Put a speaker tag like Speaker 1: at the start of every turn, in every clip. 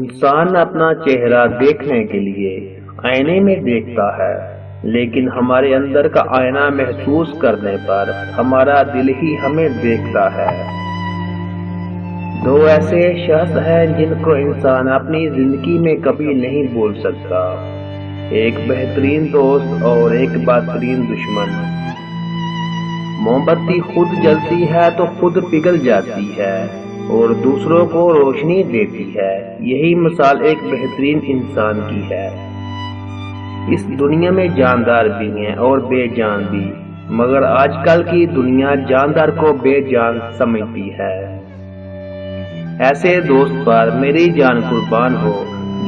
Speaker 1: انسان اپنا چہرہ دیکھنے کے لیے آئینے میں دیکھتا ہے، لیکن ہمارے اندر کا آئینہ محسوس کرنے پر ہمارا دل ہی ہمیں دیکھتا ہے۔ دو ایسے شخص ہیں جن کو انسان اپنی زندگی میں کبھی نہیں بھول سکتا، ایک بہترین دوست اور ایک بدترین دشمن۔ موم بتی خود جلتی ہے تو خود پگھل جاتی ہے اور دوسروں کو روشنی دیتی ہے، یہی مثال ایک بہترین انسان کی ہے۔ اس دنیا میں جاندار بھی ہیں اور بے جان بھی، مگر آج کل کی دنیا جاندار کو بے جان سمجھتی ہے۔ ایسے دوست پر میری جان قربان ہو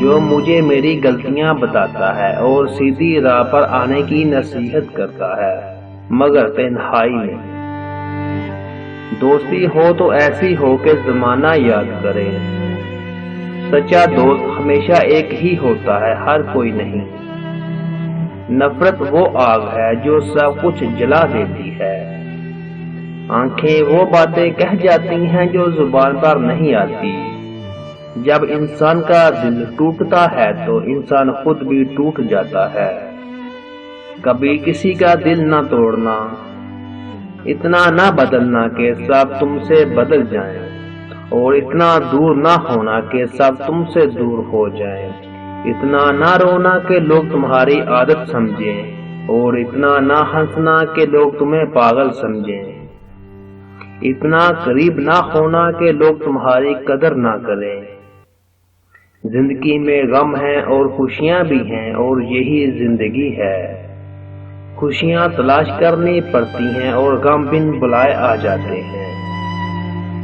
Speaker 1: جو مجھے میری غلطیاں بتاتا ہے اور سیدھی راہ پر آنے کی نصیحت کرتا ہے، مگر تنہائی میں۔ دوستی ہو تو ایسی ہو کہ زمانہ یاد کرے۔ سچا دوست ہمیشہ ایک ہی ہوتا ہے، ہر کوئی نہیں۔ نفرت وہ آگ ہے جو سب کچھ جلا دیتی ہے۔ آنکھیں وہ باتیں کہہ جاتی ہیں جو زبان پر نہیں آتی۔ جب انسان کا دل ٹوٹتا ہے تو انسان خود بھی ٹوٹ جاتا ہے۔ کبھی کسی کا دل نہ توڑنا، اتنا نہ بدلنا کہ سب تم سے بدل جائیں، اور اتنا دور نہ ہونا کہ سب تم سے دور ہو جائیں، اتنا نہ رونا کہ لوگ تمہاری عادت سمجھیں، اور اتنا نہ ہنسنا کہ لوگ تمہیں پاگل سمجھیں، اتنا قریب نہ ہونا کہ لوگ تمہاری قدر نہ کریں۔ زندگی میں غم ہیں اور خوشیاں بھی ہیں، اور یہی زندگی ہے۔ خوشیاں تلاش کرنی پڑتی ہیں اور غم بن بلائے آ جاتے ہیں۔